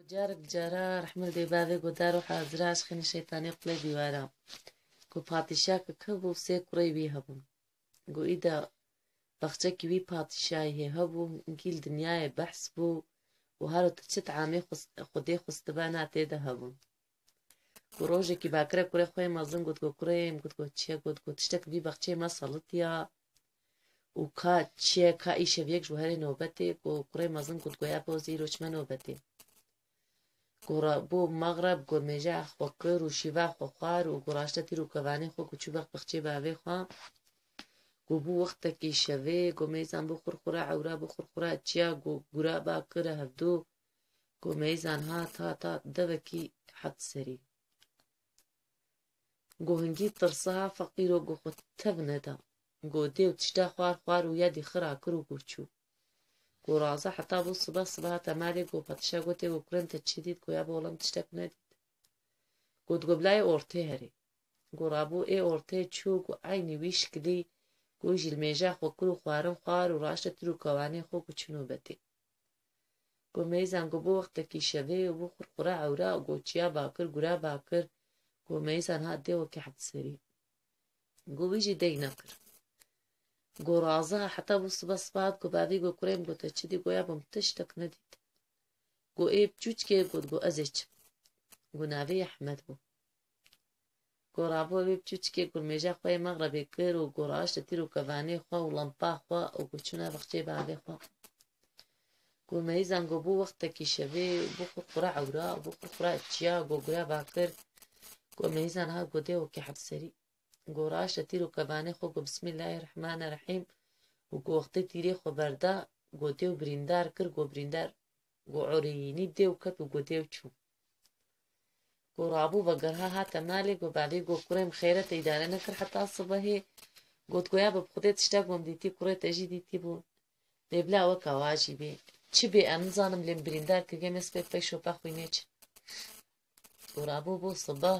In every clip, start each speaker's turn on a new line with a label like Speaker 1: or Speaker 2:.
Speaker 1: جارك جارا رحمل دي بابي قدار وحازراش خين الشيطاني قلي ديوارا قو باتشاك كهبو سي قري بي هبو قو إيدا بخشاكي بي باتشاي هي هبو نكيل دنياي بحث بو وهارو تتشت عامي خودي خستبانا تيدا هبو قو روجي كي باكرا قري خوي مازن قد قريم قد تشيا قد تشتك بي بخشي ما صلتيا وكا تشيا كا إيشا بيك جوهري نوبتي قري مازن قد قويا بوزي روشما نوبتي گورا بو مغرب گور میجا خوکر و شیوا خوخار و گوراشته تیرو کوانی خو کوچو بخ بخچه باوی خو گو بو وقت کی شوی گو میزان بو خورخورا عورا بو خورخورا چیا گو گورا با کره هدو گو میزان ها تا دبکی حد سری گو هنگی ترسها فقیر و گو خود تبنده گو دیو تشتا خوار و یادی خرا کرو گوچو گو رازه حتی بو صبح تمالی گو پتشا گو تی گو کرن تچیدید گو یا بولم تشتک ندید گو دگو بلای ارته هری گو رابو ای ارته چو گو عینی ویش کلی گو جیل میجا خو کرو خوارم خوار و راشت تیرو کوانی خو گو چنو بتی گو میزان گو بو وقت کی شوی و بو خورخورا عورا گو چیا باکر گورا باکر گو میزان ها دیو که حد سری گو بیجی دی نکر گو رازه حتی بو صبح گو بابی گو کریم گو تچیدی گو یا بم تشتک ندید گو ایب چوچ که گو ازیچ گو ناوی احمد بو گو رابو ایب چوچ که گو میجا خواه مغربی کر و گو راشت تیرو کوانی خواه و لمپا خواه و گو چونه بخچه بابی خواه گو میزان گو بو وقت کی شوی بو خورخورا عورا بو خورخورا چیا گو گویا باکر گو میزان ها گو دیو که حد سری گو راشت تیرو کوانی خواه گو بسم الله الرحمن الرحیم و گو وقت تیری خو برده گو دیو بریندار کر گو بریندار گو عورینی دیو کت و گو دیو چو گو رابو بگرها ها تمالی گو بعدی گو کریم خیرت ایداره نکر حتی صبحی گو گویا بب خودت تشتاق بم دیتی کره تجی دیتی بو دیبلا وکا واجبی چی بی انزانم لیم بریندار کگه مسپی پیشو پا خوینه چه گو رابو بو صبح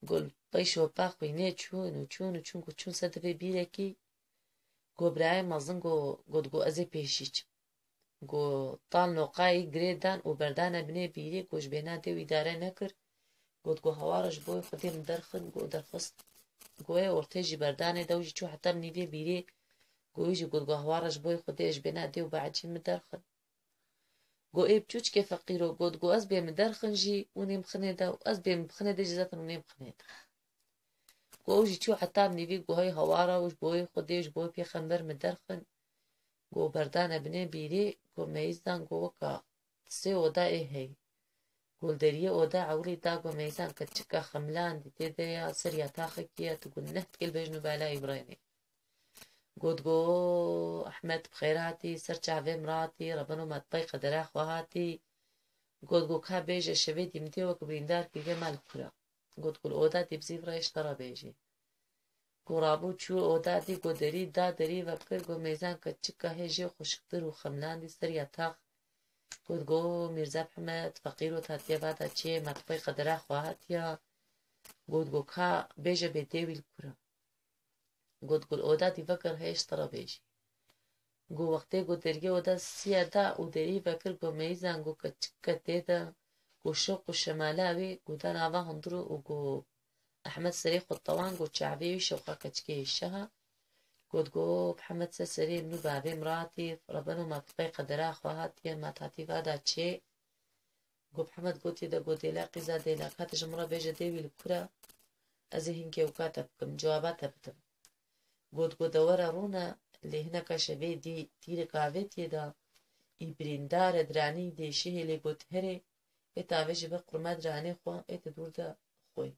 Speaker 1: گل پیشو پا خوینه چون گو چون صدفه بیره کی گو برای مزن گو ازی پیشیچ گو طال نوقای گریدان و بردان بنی بیری گوش بینا دیو اداره نکر گو هوارش بوی خودی مدرخن گو درخست گوی ارتجی بردانه دوجی چو حتی منیوی بیری گویجی گو هوارش بوی خودیش بینا دیو بعجی مدرخن گو ایب چوچ که فقیرو گو از بیم مدرخن جی اونیم خنه دا و از بیم خنه دا جزاتن اونیم خنه دا گویجی چو حتی منیوی گوهای هوارش بوی خودیش بوی پیخنبر مدرخن گو بردان بنی بیری گو میزدان گو وکا سی اودا ای هی گلدریه اودا عولی دا گو میزان کچکا خملان دی تیده یا سریا تاخکیه تگو نهت کل بجنو بالا ایبراینی گو احمد بخیراتی سر چاوه مراتی ربنو مطبای قدره خواهاتی گو که بیجه شوی دیمتی وک بریندار که مال کرا گو اودا دی بزیب رایش ترا بیجه گو رابو چو اودا دی گو دری وکر گو میزان کچکا هجی خوشکتر و خملان دی سریا تاخ گو میرزا محمد فقیر و تاتیا بادا چه مطبای قدره خواهاتیا گو که بیجه بیدیویل کرا گو اودا دی وکر هیش ترا بیجی گو وقتی گو درگه اودا سیا دا او دری وکر گو میزان گو کچکا دیده گو شوق و شمالاوی گو دا ناوا هندرو و گو احمد سری خود طوان گو چعبی شوقا کچکی شها گو محمد سری نو بابی مراتي ربنا ما تطبيق قدرا خواهاتي ما تاتي فادا چه گو محمد گوتی دا گو دیلا قیزا دیلا کات جمرا بیجا دیوی لکرا ازی هنگی وکاتا بکم جواباتا بتم گو دورا رونا اللي هنا كشبه دي تير كافتي دا إبريندار دراني دي شهي اللي قد هري اتاوش بقرما دراني خواه اتدور دا خوي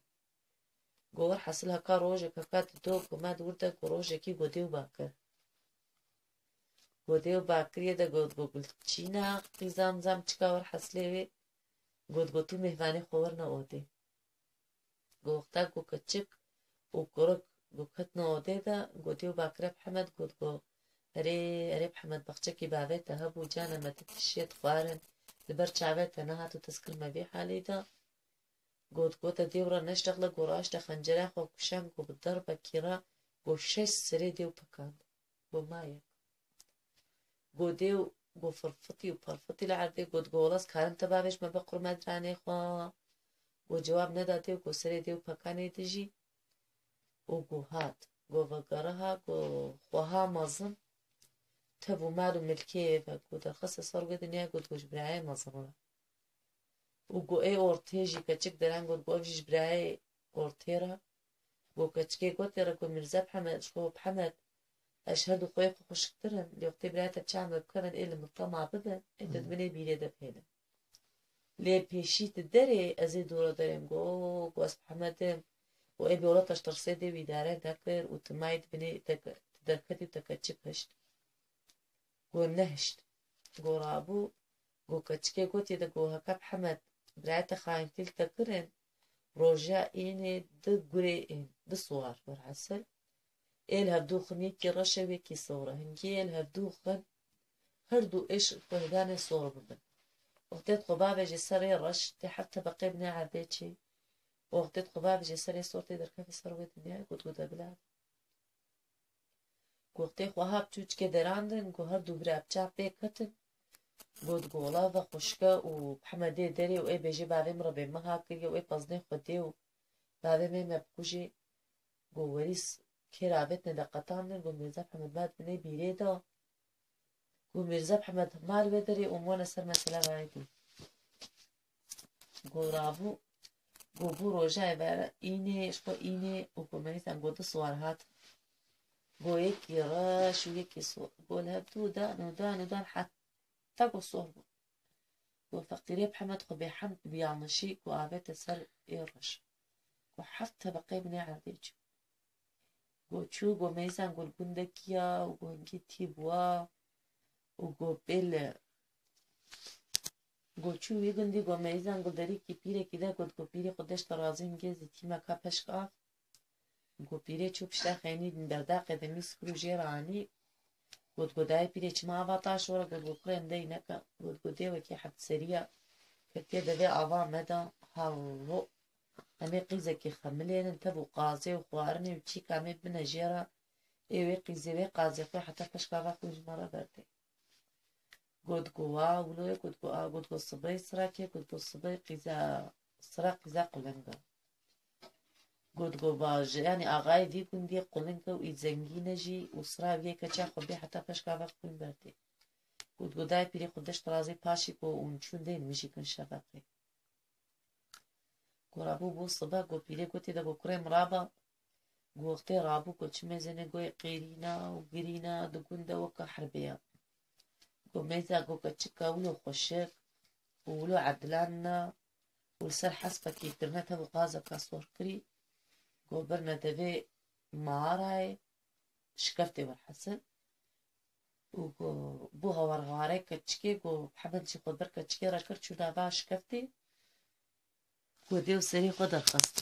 Speaker 1: گوور حاصلها کا روژه که کات دو ما دور دا گو روژه کی گو دیو باکر یه دا گو چینا قیزام زم چکا ور حاصله وی گو تو مهوانی خور نا اوده گو وقتا گو کچک و گرک گو کت نا اوده دا گو دیو باکر بحمد گو اره بحمد بخچه کی باوه تهب و جانا متت شید خوارن لبر چاوه تنها تو تسکر مبی حالی دا گو تا دیو را نشتغل گو راشت خنجره خو کشم گو بدرب کیرا گو 6 سری دیو پکاند گو مایه گو دیو گو فرفتی و پرفتی لعرده گو دگولاس کارم تبابش ما بقر مدرانه خوا گو جواب نداده و گو سری دیو پکانه دجی و گو هات گو وگرها گو خواها مازم تبو مالو ملکیه و گو درخص سرگو دنیا گو دگوش برای مازم و گو ای ارتیجی کچک دران گو دگو افجیش برای ارتیرا گو کچکی گو تیرا گو مرزا بحمد شخو بحمد أشهد خويا خوشترن لوقتي براتها تشعمل بكرن إلا مطمع ببن أنت تبني بيلي دفهنا لي بيشيت الدري أزيد دورة دريم جو أصبح حمدم وأبي ولا تشترسيدي ويدارين دكر وتمايد بني تدركتي تكتشب هشت جو نهشت جو رابو جو كتشكي جو تيدا جو هكاب حمد براتها خاين تيل تكرن رجاء إني دقري إن دصوار برعسل إلها بدوخن يكي رشا ويكي صورة هنجي إلها بدوخن هردو إيش فهداني صورة ببن وقتت خبابة جسري رش حتى بقي بني عبيتشي وقتت خبابة جسري صورتي دركا في سروة الدنيا قد قد أبلاد وقتي خوهاب توش كدراندن قو هردو براب جاب بيكتن قد قولا وخشكا وبحمدي داري وإي بيجي بابي مربي مهاكري وإي بزني خدي وبابي مي مبكوشي قو وريس كي رابطنا دقتان قو مرزا محمد بعد بني بيريدا قو مرزا محمد مال بدري ومونا سر مثلا عادي قو رابو قو بو روجا عبارة إيني شكو إيني وقو مريسان قو دو صور هات قو يكي راش ويكي صور قو لهبتو دان حتى قو صور قو فقيري بحمد قو بيحمد بيعنشي قو عبيت سر إيرش قو حتى بقي بني عاديجو قو تشو قو ميزان قو البندكيا وقو هنجي تيبوا وقو بيل قو تشو يقندي قو ميزان قو داريكي بيري كده قو بيري قدش ترازين جيزي تيما كابش قاف قو بيري تشو بشتا خيني دن برداق دمي سكرو جيراني قو داي بيري چما واتاش ورا قو قرين دي نكا قو ديوكي حد سريع كتير دي آوا مدى هالو همه قیزه که خملین انتبو قازه و خوارنه و چی کامه بنجیره ایوه قیزه و قازه خواه حتی پشکاوه خوش مرا برده گودگوها ولوه گودگو صبای سراکه گودگو صبای قیزه سرا قیزه قلنگه گودگو باجه یعنی آغای دی کندی قلنگه و ایزنگی نجی و سرا ویه کچه خوبی حتی پشکاوه خوش برده گودگو دای پیری خودش ترازی پاشی که اونچون دین میشی کن شبقه قو رابو بو صبا قو بيلي قو تيدا قو كريم رابا قو اختي رابو قو چميزنه قو قيرينا و قرينا دقوندا وكا حربيا قو ميزا قو كتشكا ولو خوشك ولو عدلانا ولسر حسبا كي كرنتا وقازا كاسور كري قو برنا دفي ماراي شكرتي والحسن وقو بوها ورغاري كتشكي قو بحمد شي خود بركة تشكي راكر چو دابا شكرتي قو ديو سري خود درخست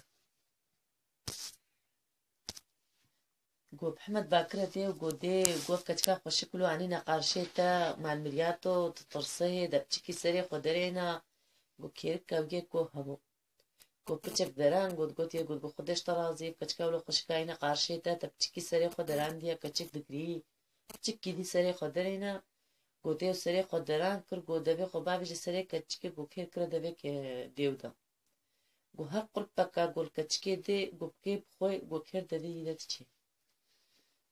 Speaker 1: قو بحمد باكرة ديو قو دي قو كتكا خوشكلو عني نقارشيتا مع الملياتو تطرسيه دبتشكي سري خود درينا قو كيركا وجي قو همو قو بچك دران قو تيه قو خودش ترازي كتكا ولو خوشكا عنا قارشيتا دبتشكي سري خود دران ديا كتشك دقري بچكي دي سري خود درينا قو ديو سري خود دران كر قو دبي خو بابجي سري كتشكي قو كير كرا دبي ديو دا قو هر قرب بكا قو الكتشكي دي قو بكي بخوي قو كير دبي يدتشي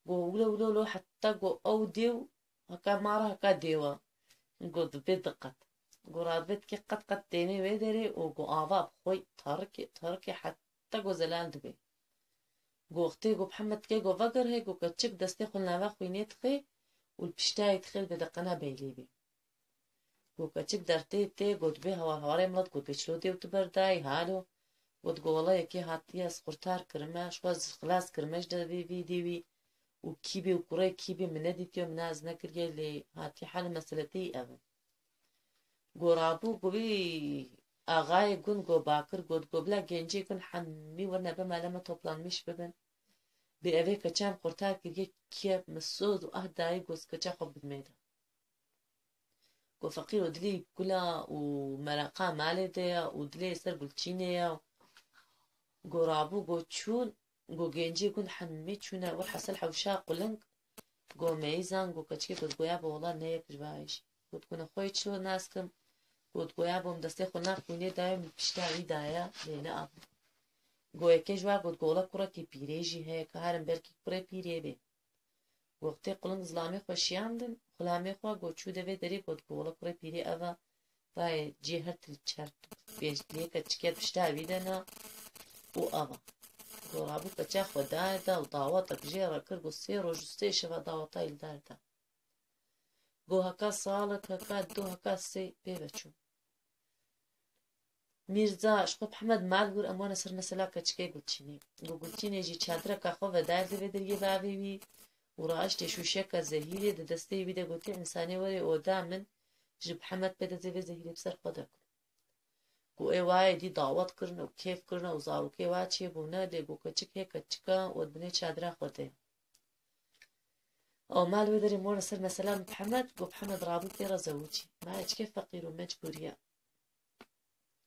Speaker 1: قو ولو حتى قو او ديو هكا مارا هكا ديوا قو دبي دقت قو رابط كي قد تيمي ويدري وقو آوا بخوي تركي حتى قو زلال دبي قو اختي قو بحمد كي قو فقر هي قو كتشك دستي خلنا واخوي نيتخي والبشتا يدخل بدقنا بيليبي قو كتشك درتي تي قو دبي هواري ملط قو بيشلو ديو تبرداي هالو قو تقو والله يكي هاتيا سقرتار كرماش واز خلاص كرماش دبي فيديوي وكيبي وكوري كيبي من نديتيو من از نكريا اللي هاتي حال مسألتي أبن قو رابو قو بي آغاي قن قو باكر قو بلا جنجي قن حمي ورنا بما لما توبلان مش ببن بأبي كچام قرطار كريا كيب مسود وأهداي قو سكچا خب بدميدا قو فقير ودلي كلا ومراقا مالي ديا ودلي سر قلتشينيا قو رابو قو تشون قو جنجي قن حمي تشونا والحسل حوشا قلنك قو ميزان قو كتشكي قو يابا والله نيك جبايش گوتگو نخۆی چۆ ناسکم گوتگویا بۆم دەستێ خۆ ناکوونێ دایم پشتاوی دایە لێنە ئەم گۆیەکەی ژوا گوتگۆڵە کوڕێکی پیرێژی هەیە کە هەرم بەرکی کوڕێ پیرێ بێ وەختێ قڵنگ زڵامی خۆشیاندن خڵامی خوا گۆچوو دەبێت دەرێ گوتگۆڵە کوڕێ پیرێ ئەوە باە جێ هەرتل چەرت پێش لێکە چکێت پشتاوی دەنا و ئەوە گۆڕابوو کەچا خۆدایدا و داوەتە بژێڕە کرد و 3 ڕۆژ و 3 شەوە داوەتای لداردا بۆ هەکا ساڵک هەکا 2 هەکا 3 پێ بەچوو میرزا شقۆ محەممەد مالگور ئەمانە سەر مەسەلا کەچکەی گوتچینێ بۆ گوتچینێژی چادرە کاخۆ بەدار دەبێت دەریێ باوێوی و ڕاشتێ شوشەکە زەهیرێ دەدەستەی وی دەگوتی ئینسانێ وەرێ ئۆدا من ji محەممەد پێ دەزەوێت زەهیرێ بسەر خۆ دەکرد گو ئێ وایە دی داوەتکردن و کێفکردن و زاروکێ وا چێ بوونە دێگو کەچک هەیە کەچکە وەت بنێ چادرا خۆتێ ئەو مال وێ دەری مۆنە سەر مەسەلا محەممەد بۆ محەممەد ڕابوو تێرە زەوچی مایچکێ فەقیر و مەجبوریە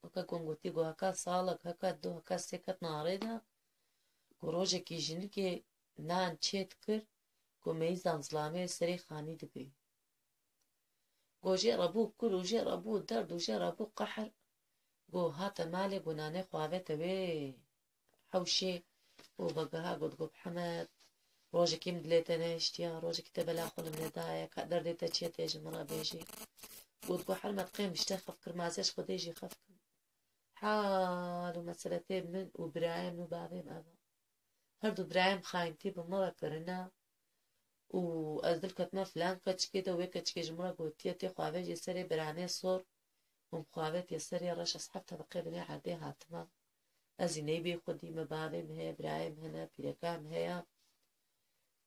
Speaker 1: وەکە گۆنگوتی گۆ هەکا ساڵک هەکات 2 هەکا 3 کەت ناڕێدا گۆ ڕۆژێکی ژنکێ نان چێت کرد گۆ مەیزان زڵامێ سەرێ خانی دەگری گۆ ژێڕەبوو کور و ژێڕەبوو دەرد و ژێڕەبوو قەحر گۆ هاتە مالێ گۆ نانێ خواوێتەوێ حەوشێ بۆ بەگەها گوت گۆ محەممەد ڕۆژێکی مدلێتە نەیشتیا ڕۆژێکی تە بەلاخۆلم لێدایە کە دەردێتە چێت تێژم ڕەبێژی گوت گۆ حرمەت قێم شتە خەف کرد مازێش خودێژی خەفکم حال و مەسەلەتێ من و برایم و بابێم ئەوە هەردوو برایم خاینتی بمەڕەکردنا و ئەس دڵ کەتمە فلان کەچکێتە وێ کەچکێژ مڕە گوتیە تێ خواوێژی سەرێ برانێ سۆر ومخواوێت یەسەرێ ڕەش ئەسحەب تەبقێ بنێ عەردێ هاتمە ئەزینەی بێ خودیمە بابێم هەیە برایم هەنە پیرەکان هەیە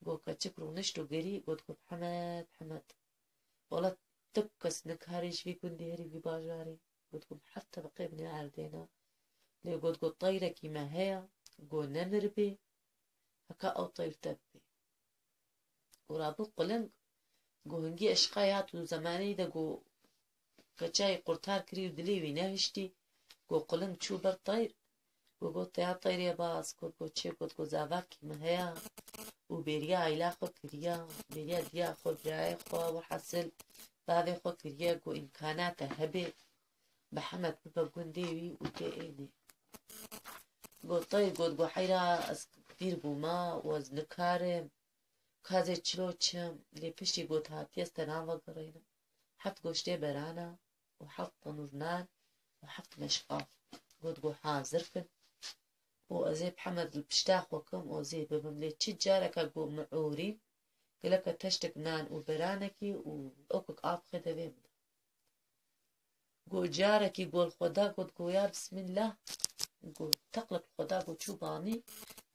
Speaker 1: گۆ کەچک ڕوونشت و گەری گوت گۆ محەممەد محەممەد وەڵە تب کەس نکارێژوی گوندی هەریوی باژاری گوت گۆ حەف تەبقێ بنێ عەردێنە لێ گوت گۆ تەیرەکیمە هەیە گۆ نەمر بێ هەکا ئەو تەیر تەبێ ورابوو قڵنگ گۆ هەنگی ئەشقای هات و زەمانەی دەگۆ کەچای قورتار کری و دلێوی نەهشتی گۆ قڵنگ چوو بەر تەیر گۆ گۆت یا تەیرێ باس گوت گۆ چێ گوت گۆ زاڤاکیمە هەیە و بێریە ئایلا خۆ کریە بێریە دیا خۆ برایە خۆ وەحەسل بابێ خۆ کریە گۆ ئیمکاناتە هەبێ محەممەد ببە گوندێوی و تێ ئێنێ گۆ تەیر گوت گۆ حەیرا ئەس پیر بوومە وەز نکارم کازێ چلۆ چم لێ پشتی گوت هاتیەستە ناوەگەڕێنم حەفت گۆشتێ بەرانە و 7 تەنور نان و 7 مەشقاف گوت گۆ حازر کن و ئەزێ محەممەد پشتا خۆکەم ئۆزێ ببم لێ چ جارەکە گۆ مەعوری گەلەکە تەشتێک نان و بەرانێکی و ئەوکک ئاپخێ دەوێ بدە گۆ جارێکی گۆل خۆدا گوت گۆیا بسمیللا گۆ تەقلب خۆدا گۆ چوو بانی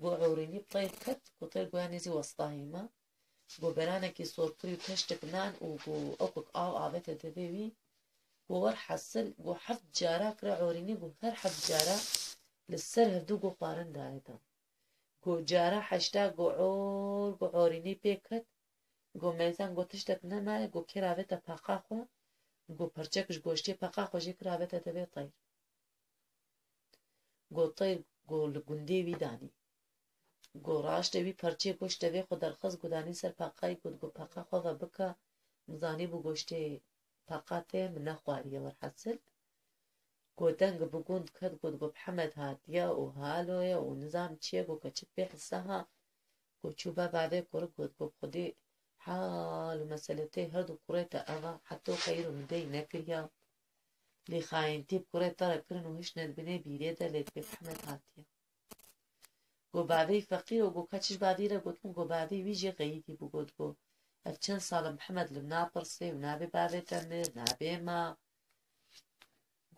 Speaker 1: گۆ عەورینی تەیر کەت گۆ تەیر گۆیا نێزی وەستاهیمە گۆ بەرانێکی سۆرکری و تەشتێک نان و گۆ ئەوکک ئاو ئاوێتە دەبێوی گۆ وەرحەسل گۆ 7 جارە کرا عەورینی گۆ هەر 7 جارە لەسەر هەردوو گۆ خواردن دایەدا گۆ جارە 80 گۆ عۆر گۆ عەورینی پێکەت گۆ مەیزان گۆ تشتێک نەمایە گۆ کێراوێتە پاقاخۆ گۆ پەرچەکش گۆشتێ پاقاخۆژی کراوێتە دەبێ تەیر گۆ تەیر گۆ لە گوندێوی دانی گۆ ڕاشتەوی پەرچێ گۆشتەوێ خۆ دەرخست گۆدانی سەر پاقای گوت گۆ پاقاخۆڤە بکە مزانی بوو گۆشتێ پاقاتێ من نەخواریە وەرحەسل گۆ دەنگ بگوند کەت گوت گۆ محەممەد هاتیە و هالۆیە و نزام چییە گۆ کەچت پێ حسەها گۆ چوو بە بابێ کوڕ گوت گۆ خودێ حال و مەسەلەتەی هەردوو کوڕێتە ئەوە حەتۆ خەیر و مدەی نەکریا لێ خاینتی بکوڕێت تەرەکردن و هشنت بنێ بیرێدە لێت پێ محەممەد هاتیە گۆ بابەی فەقیر و گۆ کەچش بابیرە گوتم گۆ بابەی ویژێ غەییدی بوو گوت گۆ ئەف چەند ساڵە محەممەد لەم ناپڕسێ و نابێ بابێتە مر نابێمە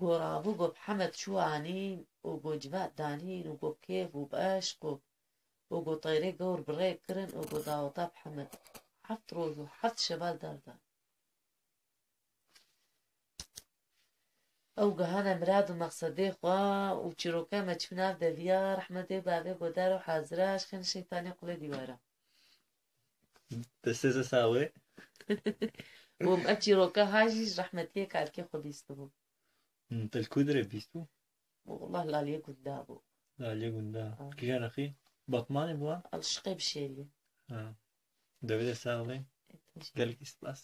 Speaker 1: گۆ ڕابوو گۆ محەممەد چووانین و گۆ جوات دانین و گۆ کێف و بەشق و گۆ تەیرێ گەور بڕێ کردن و گۆ داوەتا محەممەد 7 ڕۆژ و 7 شەبات دەردان ئەو گەهانە مراد و مەقسەدێ خوا و چیرۆکەمە چوو ناو دەڤیا ڕەحمەتێ بابێ گۆدار و حازراش خێن شەیتانی قوڵێ دیوارە
Speaker 2: دەستێزە ساوێ
Speaker 1: بۆم ئە چیرۆکە هاژیش ڕەحمەتیە کارکێ خۆ بیست بوو
Speaker 2: پلکودرێ بیست بوو
Speaker 1: والله لالیە گوندا بوو
Speaker 2: لالیە گوندا کیژانەخی بەتمانی بووە
Speaker 1: ئەڵشقێ بشێریە
Speaker 2: دەوێتە ساڵێ گەلکی سپاس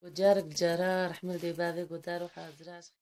Speaker 1: وجارك جارا رحمل دي باذي قدار وحازراش